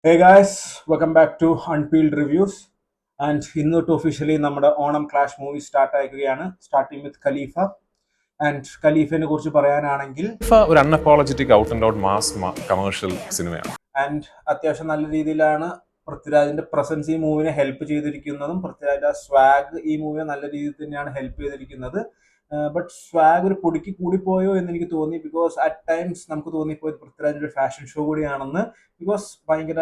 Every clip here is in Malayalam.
Hey guys, welcome back to Unpeeled Reviews. And ഇന്നോട്ട് ഒഫീഷ്യലി നമ്മുടെ ഓണം ക്ലാഷ് മൂവി സ്റ്റാർട്ട് ആയിരിക്കുകയാണ്, സ്റ്റാർട്ടിങ് വിത്ത് ഖലീഫ. ആൻഡ് ഖലീഫിനെ കുറിച്ച് പറയാനാണെങ്കിൽ ഒരു unapologetic out and out mass commercial സിനിമയാണ്. ആൻഡ് അത്യാവശ്യം നല്ല രീതിയിലാണ് പൃഥ്വിരാജിന്റെ പ്രസൻസ് ഈ മൂവിനെ ഹെൽപ്പ് ചെയ്തിരിക്കുന്നതും പൃഥ്വിരാജിന്റെ സ്വാഗ് ഈ മൂവിനെ നല്ല രീതിയിൽ തന്നെയാണ് ഹെൽപ്പ് ചെയ്തിരിക്കുന്നത്. ബട്ട് സ്വാഗ് ഒരു പൊടിക്ക് കൂടിപ്പോയോ എന്ന് എനിക്ക് തോന്നി. ബിക്കോസ് അറ്റ് ടൈംസ് നമുക്ക് തോന്നിപ്പോയത് പൃഥ്വിരാജ് ഒരു ഫാഷൻ ഷോ കൂടിയാണെന്ന്. ബിക്കോസ് ഭയങ്കര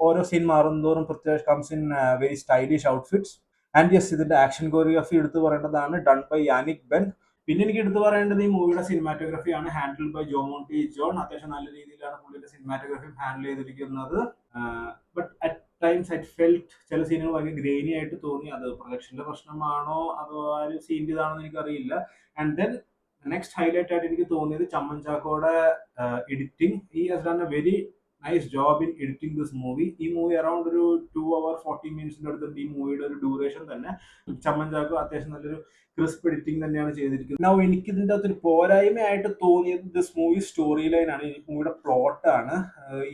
ഓരോ സീൻ മാറുന്നതോറും Prithviraj comes in very stylish outfits. And yes, ഇതിന്റെ ആക്ഷൻ കൊറിയോഗ്രാഫി എടുത്തു പറയേണ്ടതാണ്, ഡൺ ബൈ യാനിക് ബെൻ. പിന്നെ എനിക്ക് എടുത്തു പറയേണ്ടത് ഈ മൂവിയുടെ സിനിമാറ്റോഗ്രഫിയാണ്, ഹാൻഡിൽ ബൈ ജോമോണ്ടി ജോൺ. അത്യാവശ്യം നല്ല രീതിയിലാണ് പുള്ളിയുടെ സിനിമാറ്റോഗ്രഫി ഹാൻഡിൽ ചെയ്തിരിക്കുന്നത്. But at times I felt ചില സീനുകൾ ഭയങ്കര ഗ്രേനി ആയിട്ട് തോന്നി. അത് പ്രൊജക്ഷന്റെ പ്രശ്നമാണോ അതോ ആ ഒരു സീൻ്റെ ഇതാണോ എന്ന് എനിക്കറിയില്ല. ആൻഡ് ദെൻ നെക്സ്റ്റ് ഹൈലൈറ്റ് ആയിട്ട് എനിക്ക് തോന്നിയത് ചമ്മൻ ചാക്കോയുടെ editing. He has done a very nice job in editing this movie. ഈ മൂവി അറൌണ്ട് ഒരു 2 hours 40 minutes അടുത്തുണ്ട് ഈ മൂവിയുടെ ഒരു ഡ്യൂറേഷൻ തന്നെ. ചമ്മൻ ചാക്കോ അത്യാവശ്യം നല്ലൊരു ക്രിസ്പ് എഡിറ്റിംഗ് തന്നെയാണ് ചെയ്തിരിക്കുന്നത്. നൗ എനിക്ക് ഇതിൻ്റെ അകത്തൊരു പോരായ്മയായിട്ട് തോന്നിയത് ദിസ് മൂവി സ്റ്റോറി ലൈൻ ആണ്, ഈ മൂവിയുടെ പ്ലോട്ടാണ്.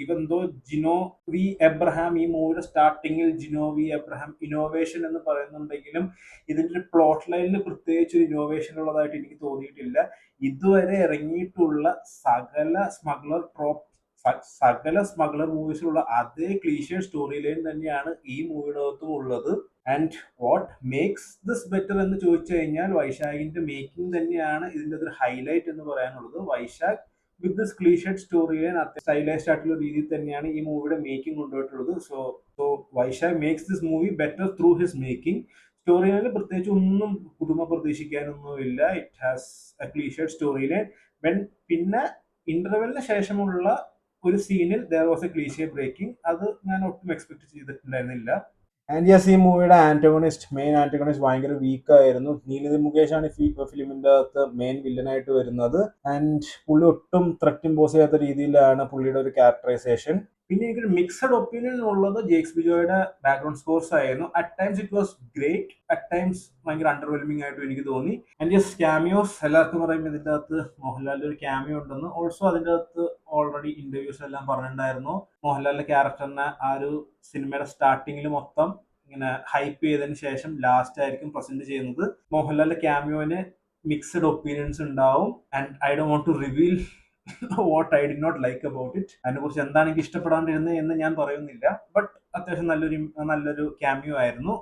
Even though Jino V Abraham ഈ മൂവിയുടെ സ്റ്റാർട്ടിങ്ങിൽ ജിനോ വി എബ്രഹാം ഇന്നോവേഷൻ എന്ന് പറയുന്നുണ്ടെങ്കിലും ഇതിന്റെ ഒരു പ്ലോട്ട് ലൈനിൽ പ്രത്യേകിച്ച് ഒരു ഇന്നോവേഷൻ ഉള്ളതായിട്ട് എനിക്ക് തോന്നിയിട്ടില്ല. ഇതുവരെ ഇറങ്ങിയിട്ടുള്ള സകല സ്മഗ്ലർ മൂവീസിലുള്ള അതേ ക്ലീഷ്യ സ്റ്റോറി ലൈൻ തന്നെയാണ് ഈ മൂവിയുടെ അകത്തും ഉള്ളത്. And what makes this better എന്ന് ചോദിച്ചു കഴിഞ്ഞാൽ വൈശാഖിന്റെ മേക്കിംഗ് തന്നെയാണ് ഇതിന്റെ ഒരു ഹൈലൈറ്റ് എന്ന് പറയാനുള്ളത്. Vysakh with this cliched story line stylised ആയിട്ടുള്ള രീതിയിൽ തന്നെയാണ് ഈ മൂവിയുടെ മേക്കിംഗ് കൊണ്ടുപോയിട്ടുള്ളത്. So Vysakh makes this movie better through his making. Story ലൈനിൽ പ്രത്യേകിച്ച് ഒന്നും പുതുമ പ്രതീക്ഷിക്കാനൊന്നുമില്ല. It has a cliched story line. പിന്നെ ഇന്റർവെല്ലിന് ശേഷമുള്ള ഒരു സീനിൽ there was a cliche breaking. അത് ഞാൻ ഒട്ടും എക്സ്പെക്ട് ചെയ്തിട്ടുണ്ടായിരുന്നില്ല. ആൻഡ് യെസ്, ഈ മൂവിയുടെ മെയിൻ ആന്റഗണിസ്റ്റ് ഭയങ്കര വീക്ക് ആയിരുന്നു. നീലിത് മുകേഷ് ആണ് ഫിലിമിന്റെ അകത്ത് മെയിൻ വില്ലനായിട്ട് വരുന്നത്. ആൻഡ് പുള്ളി ഒട്ടും ത്രെറ്റ് ഇമ്പോസ് ചെയ്യാത്ത രീതിയിലാണ് പുള്ളിയുടെ ഒരു ക്യാരക്ടറൈസേഷൻ. പിന്നെ എനിക്കൊരു മിക്സഡ് ഒപ്പീനിയൻ ഉള്ളത് ജേക്സ് ബിജോയുടെ ബാക്ക്ഗ്രൗണ്ട് സ്കോർസ് ആയിരുന്നു. At times it was great, at times ഭയങ്കര അണ്ടർവെൽമിംഗ് ആയിട്ടും എനിക്ക് തോന്നി. ആൻഡ് യെസ്, ക്യാമിയോസ് എല്ലാവർക്കും പറയുമ്പോൾ ഇതിന്റെ അകത്ത് മോഹൻലാലിന്റെ ഒരു ക്യാമിയോ ഉണ്ടെന്ന്. ഓൾസോ അതിന്റെ അകത്ത് ഓൾറെഡി ഇന്റർവ്യൂസ് എല്ലാം പറഞ്ഞിട്ടുണ്ടായിരുന്നു. മോഹൻലാലിന്റെ ക്യാരക്ടറിനെ ആ ഒരു സിനിമയുടെ സ്റ്റാർട്ടിങ്ങിൽ മൊത്തം ഇങ്ങനെ ഹൈപ്പ് ചെയ്തതിന് ശേഷം ലാസ്റ്റ് ആയിരിക്കും പ്രസന്റ് ചെയ്യുന്നത്. മോഹൻലാലിന്റെ ക്യാമിയോന് മിക്സഡ് ഒപ്പീനിയൻസ് ഉണ്ടാവും. And I don't want to reveal what I did not like about it. അതിനെ കുറിച്ച് എന്താണ് എനിക്ക് ഇഷ്ടപ്പെടാണ്ടിരുന്നത് എന്ന് ഞാൻ പറയുന്നില്ല. ബട്ട് അത്യാവശ്യം നല്ലൊരു ക്യാമിയോ ആയിരുന്നു.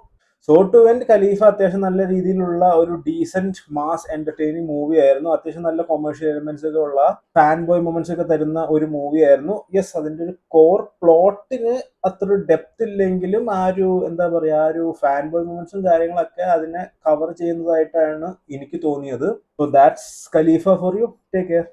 സോ ടു എൻഡ് ഖലീഫ അത്യാവശ്യം നല്ല രീതിയിലുള്ള ഒരു ഡീസെന്റ് മാസ് എന്റർടൈനിങ് മൂവി ആയിരുന്നു. അത്യാവശ്യം നല്ല കൊമേഴ്ഷ്യൽ എലിമെന്റ്സ് ഒക്കെ ഉള്ള ഫാൻ ബോയ് മൊമെന്റ്സ് ഒക്കെ തരുന്ന ഒരു മൂവി ആയിരുന്നു. യെസ്, അതിന്റെ ഒരു കോർ പ്ലോട്ടിന് അത്ര ഡെപ്ത് ഇല്ലെങ്കിലും ആ ഒരു എന്താ പറയാ, ആ ഒരു ഫാൻ ബോയ് മൊമെന്റ്സും കാര്യങ്ങളൊക്കെ അതിനെ കവർ ചെയ്യുന്നതായിട്ടാണ് എനിക്ക് തോന്നിയത്. So that's Khalifa for you. Take care.